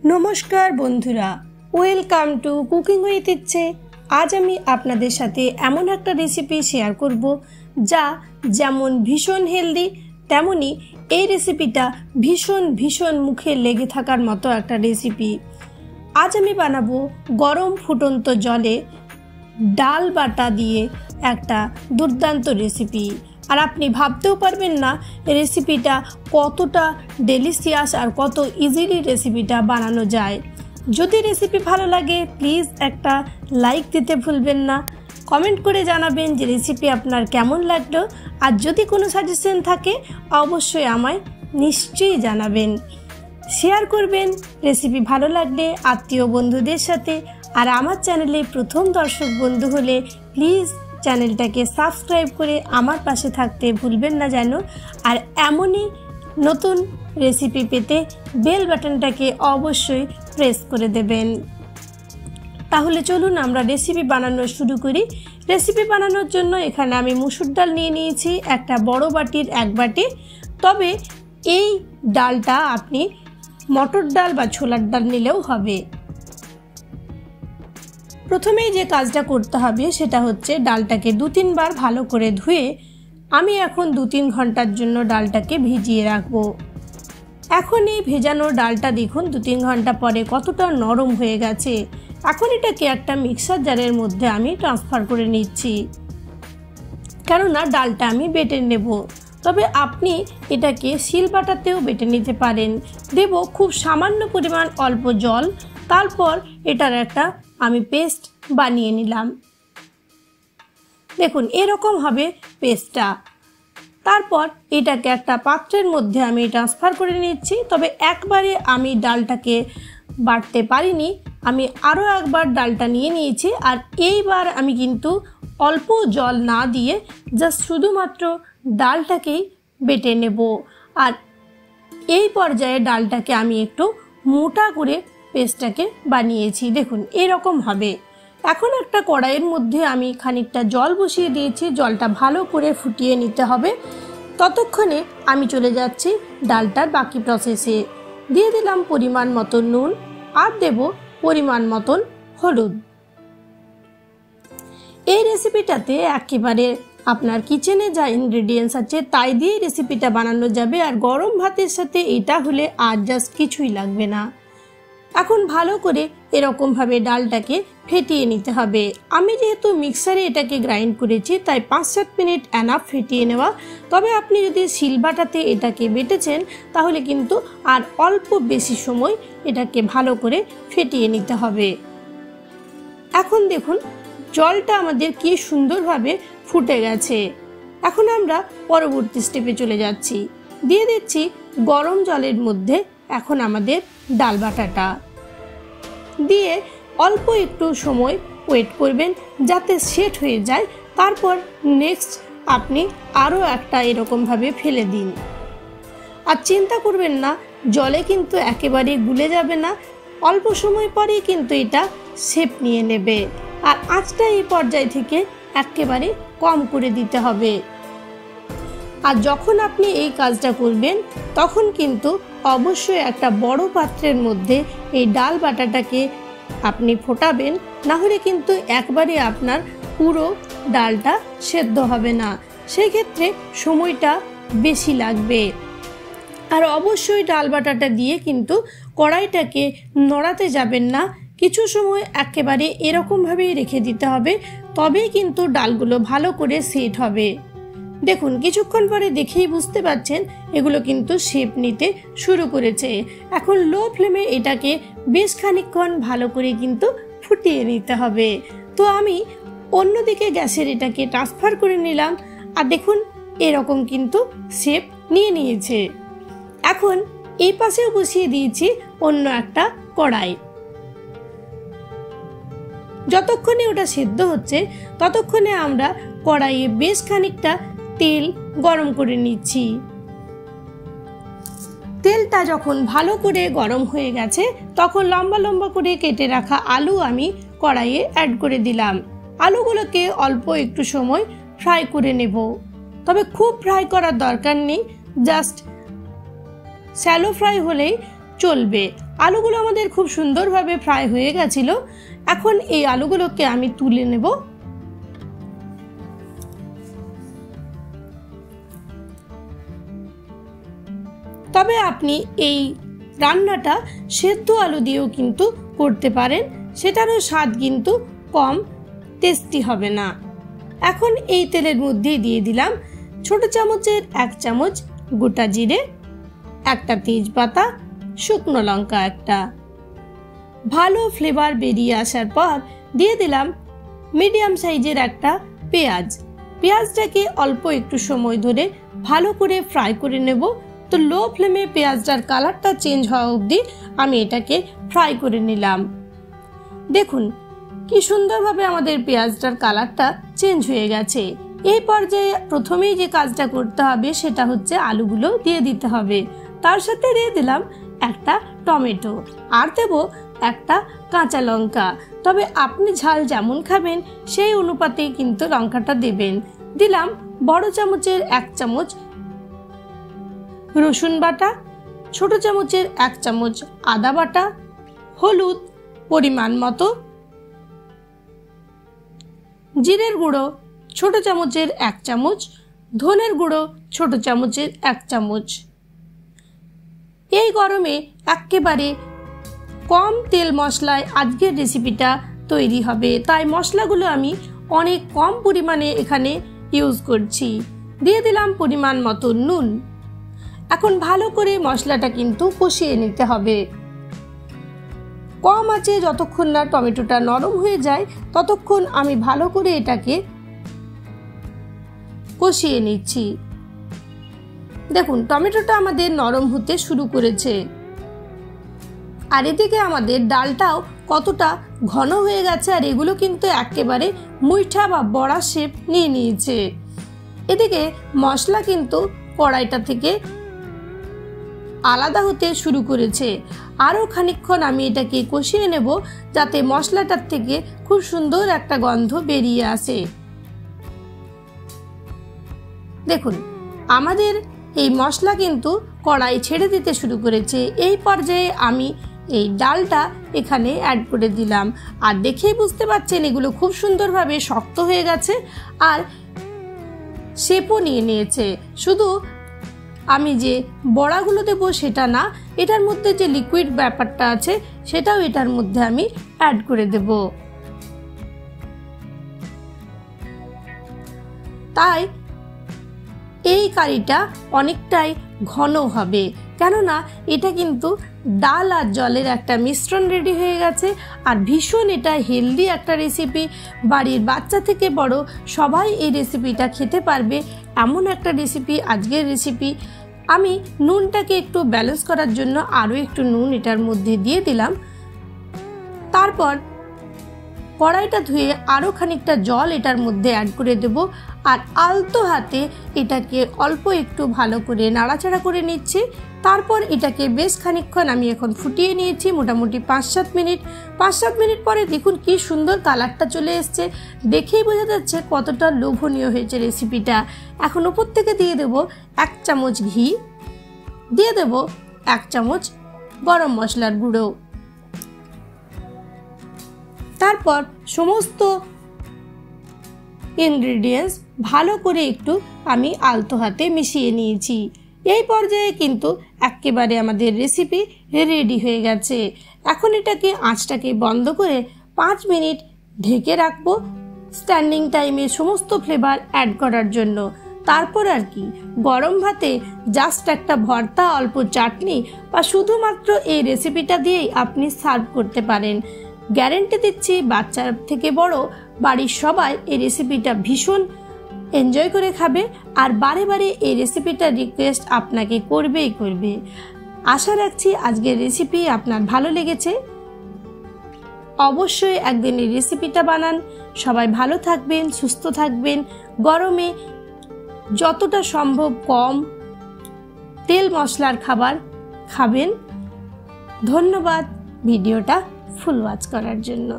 नमस्कार बंधुरा welcome to cooking with इচ্ছে। आज আমি আপনাদের সাথে এমন একটা রেসিপি শেয়ার করব যা যেমন ভীষণ হেলদি তেমনি এই রেসিপিটা ভীষণ ভীষণ মুখে লেগে থাকার মতো একটা রেসিপি। আজ আমি বানাবো গরম ফুটন্ত জলে ডাল বাটা দিয়ে একটা দুর্দান্ত রেসিপি। আর আপনি ভাবতেও পারবেন না রেসিপিটা কতটা ডেলিশিয়াস আর কত ইজিলি রেসিপিটা বানানো যায়। যদি রেসিপি ভালো লাগে প্লিজ একটা লাইক দিতে ভুলবেন না, কমেন্ট করে জানাবেন যে রেসিপি আপনার কেমন লাগলো। আর যদি কোনো সাজেশন থাকে অবশ্যই আমায় নিশ্চয়ই জানাবেন, শেয়ার করবেন রেসিপি ভালো লাগলে আত্মীয় বন্ধুদের সাথে। আর আমার চ্যানেলে প্রথম দর্শক বন্ধু হলে প্লিজ চ্যানেলটাকে সাবস্ক্রাইব করে আমার পাশে থাকতে ভুলবেন না যেন। আর এমনই নতুন রেসিপি পেতে বেল বাটনটাকে অবশ্যই প্রেস করে দেবেন। তাহলে চলুন আমরা রেসিপি বানানো শুরু করি। রেসিপি বানানোর জন্য এখানে আমি মুসুর ডাল নিয়ে নিয়েছি একটা বড় বাটির 1 বাটি। তবে এই ডালটা আপনি মটর ডাল বা ছোলার ডাল নিলেও হবে। প্রথমেই যে কাজটা করতে হবে সেটা হচ্ছে ডালটাকে 2-3 বার ভালো করে ধুয়ে আমি এখন 2-3 ঘন্টার জন্য ডালটাকে ভিজিয়ে রাখবো। এখন এই ভেজানো ডালটা দেখুন 2-3 ঘন্টা পরে কতটা নরম হয়ে গেছে। এখন এটাকে একটা মিক্সার জারের মধ্যে আমি ট্রান্সফার করে নিচ্ছি, কেননা ডালটা আমি বেটে নেব। তবে আপনি এটাকে শিলবাটাতেও বেটে নিতে পারেন। দেব খুব সামান্য পরিমাণ অল্প জল, তারপর এটার একটা আমি পেস্ট বানিয়ে নিলাম। দেখুন এরকম হবে পেস্টটা। তারপর এটাকে একটা পাত্রের মধ্যে আমি ট্রান্সফার করে নিচ্ছি। তবে একবারে আমি ডালটাকে বাটতে পারিনি, আমি আরও একবার ডালটা নিয়ে নিয়েছি। আর এইবার আমি কিন্তু অল্প জল না দিয়ে জাস্ট শুধুমাত্র ডালটাকেই বেটে নেব। আর এই পর্যায়ে ডালটাকে আমি একটু মোটা করে পেস্টটাকে বানিয়েছি। দেখুন এরকম হবে। এখন একটা কড়াইয়ের মধ্যে আমি খানিকটা জল বসিয়ে দিয়েছি, জলটা ভালো করে ফুটিয়ে নিতে হবে। ততক্ষণে আমি চলে যাচ্ছি ডালটার বাকি প্রসেসে। দিয়ে দিলাম পরিমাণ মতন নুন আর দেব পরিমাণ মতন হলুদ। এই রেসিপিটাতে একেবারে আপনার কিচেনে যা ইনগ্রেডিয়েন্টস আছে তাই দিয়ে রেসিপিটা বানানো যাবে। আর গরম ভাতের সাথে এটা হলে আর জাস্ট কিছুই লাগবে না। এখন ভালো করে এরকমভাবে ডালটাকে ফেটিয়ে নিতে হবে। আমি যেহেতু মিক্সারে এটাকে গ্রাইন্ড করেছি তাই 5-7 মিনিট এনাফ ফেটিয়ে নেওয়া। তবে আপনি যদি শিলবাটাতে এটাকে বেটেছেন তাহলে কিন্তু আর অল্প বেশি সময় এটাকে ভালো করে ফেটিয়ে নিতে হবে। এখন দেখুন জলটা আমাদের কি সুন্দরভাবে ফুটে গেছে। এখন আমরা পরবর্তী স্টেপে চলে যাচ্ছি। দিয়ে দিচ্ছি গরম জলের মধ্যে এখন আমাদের ডাল বাটাটা দিয়ে অল্প একটু সময় ওয়েট করবেন যাতে সেট হয়ে যায়। তারপর নেক্সট আপনি আরও একটা এরকমভাবে ফেলে দিন। আর চিন্তা করবেন না জলে কিন্তু একেবারে গুলে যাবে না, অল্প সময় পরেই কিন্তু এটা শেপ নিয়ে নেবে। আর আঁচটা এই পর্যায় থেকে একেবারে কম করে দিতে হবে। আর যখন আপনি এই কাজটা করবেন তখন কিন্তু অবশ্যই একটা বড় পাত্রের মধ্যে এই ডাল বাটাটাকে আপনি ফোটাবেন, না হলে কিন্তু একবারে আপনার পুরো ডালটা সেদ্ধ হবে না, সেই ক্ষেত্রে সময়টা বেশি লাগবে। আর অবশ্যই ডাল বাটাটা দিয়ে কিন্তু কড়াইটাকে নড়াতে যাবেন না, কিছু সময় একেবারে এরকমভাবেই রেখে দিতে হবে, তবেই কিন্তু ডালগুলো ভালো করে সেট হবে। দেখুন কিছুক্ষণ পরে দেখেই বুঝতে পারছেন এগুলো কিন্তু শেপ নিতে শুরু করেছে। এখন লো ফ্লেমে এটাকে বেশ খানিকক্ষণ ভালো করে কিন্তু ফুটিয়ে নিতে হবে। তো আমি অন্যদিকে গ্যাসের এটাকে ট্রান্সফার করে নিলাম। আর দেখুন এরকম কিন্তু শেপ নিয়ে নিয়েছে। এখন এই পাশেও বসিয়ে দিয়েছি অন্য একটা কড়াই। যতক্ষণে ওটা সেদ্ধ হচ্ছে ততক্ষণে আমরা কড়াইয়ে বেশ খানিকটা তেল গরম করে নিচ্ছি। তেলটা যখন ভালো করে গরম হয়ে গেছে তখন লম্বা লম্বা করে কেটে রাখা আলু আমি কড়াইয়ে অ্যাড করে দিলাম। আলুগুলোকে অল্প একটু সময় ফ্রাই করে নেব। তবে খুব ফ্রাই করার দরকার নেই, জাস্ট শ্যালো ফ্রাই হলেই চলবে। আলুগুলো আমাদের খুব সুন্দরভাবে ফ্রাই হয়ে গেছিল। এখন এই আলুগুলোকে আমি তুলে নেব। তবে আপনি এই রান্নাটা সেদ্ধ আলু দিয়েও কিন্তু করতে পারেন, সেটারও স্বাদ কিন্তু কম টেস্টি হবে না। এখন এই তেলের মধ্যেই দিয়ে দিলাম ছোট চামচের 1 চামচ গোটা জিরে, একটা তেজপাতা, শুকনো লঙ্কা একটা। ভালো ফ্লেভার বেরিয়ে আসার পর দিয়ে দিলাম মিডিয়াম সাইজের একটা পেঁয়াজ। পেঁয়াজটাকে অল্প একটু সময় ধরে ভালো করে ফ্রাই করে নেব। তো লো ফ্লেমে পেঁয়াজটার কালারটা চেঞ্জ হওয়া অবধি আমি এটাকে ফ্রাই করে নিলাম। দেখুন কি সুন্দরভাবে আমাদের পেঁয়াজটার কালারটা চেঞ্জ হয়ে গেছে। এই পর্যায়ে প্রথমেই যে কাজটা করতে হবে সেটা হচ্ছে আলুগুলো দিয়ে দিতে হবে। তার সাথে দিয়ে দিলাম একটা টমেটো আর দেব একটা কাঁচা লঙ্কা। তবে আপনি ঝাল যেমন খাবেন সেই অনুপাতেই কিন্তু লঙ্কাটা দেবেন। দিলাম বড় চামচের 1 চামচ রসুন বাটা, ছোট চামচের 1 চামচ আদা বাটা, হলুদ পরিমাণ মতো, জিরের গুঁড়ো ছোট চামচের 1 চামচ, ধনের গুঁড়ো ছোট চামচের 1 চামচ। এই গরমে একেবারে কম তেল মশলায় আজকের রেসিপিটা তৈরি হবে, তাই মশলাগুলো আমি অনেক কম পরিমাণে এখানে ইউজ করছি। দিয়ে দিলাম পরিমাণ মতো নুন। এখন ভালো করে মশলাটা কিন্তু কষিয়ে নিতে হবে। কম আঁচে যতক্ষণ না টমেটোটা নরম হয়ে যায় ততক্ষণ আমি ভালো করে এটাকে কষিয়ে নিচ্ছি। দেখুন টমেটোটা আমাদের নরম হতে শুরু করেছে। আর এদিকে আমাদের ডালটাও কতটা ঘন হয়ে গেছে, আর এগুলো কিন্তু একেবারে মুইঠা বা বড়া শেপ নিয়ে নিয়েছে। এদিকে মশলা কিন্তু কড়াইটা থেকে আলাদা হতে শুরু করেছে। আরও খানিকক্ষণ আমি এটাকে কষিয়ে নেব যাতে মশলাটার থেকে খুব সুন্দর একটা গন্ধ বেরিয়ে আসে। দেখুন আমাদের এই মশলা কিন্তু কড়াই ছেড়ে দিতে শুরু করেছে। এই পর্যায়ে আমি এই ডালটা এখানে অ্যাড করে দিলাম। আর দেখেই বুঝতে পারছেন এগুলো খুব সুন্দরভাবে শক্ত হয়ে গেছে আর শেপও নিয়ে নিয়েছে। শুধু আমি যে বড়াগুলো দেবো সেটা না, এটার মধ্যে যে লিকুইড ব্যাপারটা আছে সেটাও এটার মধ্যে আমি অ্যাড করে দেব। তাই এই কারিটা অনেকটাই ঘন হবে, কেননা এটা কিন্তু ডাল আর জলের একটা মিশ্রণ রেডি হয়ে গেছে। আর ভীষণ এটা হেলদি একটা রেসিপি, বাড়ির বাচ্চা থেকে বড় সবাই এই রেসিপিটা খেতে পারবে এমন একটা রেসিপি আজকের রেসিপি। আমি নুনটাকে একটু ব্যালেন্স করার জন্য আরও একটু নুন এটার মধ্যে দিয়ে দিলাম। তারপর কড়াইটা ধুয়ে আরও খানিকটা জল এটার মধ্যে অ্যাড করে দেব আর আলতো হাতে এটাকে অল্প একটু ভালো করে নাড়াচাড়া করে নিচ্ছি। তারপর এটাকে বেশ খানিকক্ষণ আমি এখন ফুটিয়ে নিয়েছি, মোটামুটি 5-7 মিনিট। 5-7 মিনিট পরে দেখুন কি সুন্দর কালারটা চলে এসছে, দেখেই বোঝা যাচ্ছে কতটা লোভনীয় হয়েছে রেসিপিটা। এখন উপর থেকে দিয়ে দেব 1 চামচ ঘি, দিয়ে দেব 1 চামচ গরম মশলার গুঁড়ো। তারপর সমস্ত ইনগ্রিডিয়েন্টস ভালো করে একটু আমি আলতো হাতে মিশিয়ে নিয়েছি। এই পর্যায়ে কিন্তু একেবারে আমাদের রেসিপি রেডি হয়ে গেছে। এখন এটাকে আঁচটাকে বন্ধ করে 5 মিনিট ঢেকে রাখবো স্ট্যান্ডিং টাইমে সমস্ত ফ্লেভার অ্যাড করার জন্য। তারপর আর কি গরম ভাতে জাস্ট একটা ভর্তা, অল্প চাটনি বা শুধুমাত্র এই রেসিপিটা দিয়েই আপনি সার্ভ করতে পারেন। গ্যারেন্টি দিচ্ছি বাচ্চার থেকে বড় বাড়ির সবাই এই রেসিপিটা ভীষণ এনজয় করে খাবে আর বারে বারে এই রেসিপিটার রিকোয়েস্ট আপনাকে করবেই করবে। আশা রাখছি আজকের রেসিপি আপনার ভালো লেগেছে। অবশ্যই একদিন এই রেসিপিটা বানান। সবাই ভালো থাকবেন, সুস্থ থাকবেন। গরমে যতটা সম্ভব কম তেল মশলার খাবার খাবেন। ধন্যবাদ ভিডিওটা ফুল ওয়াচ করার জন্য।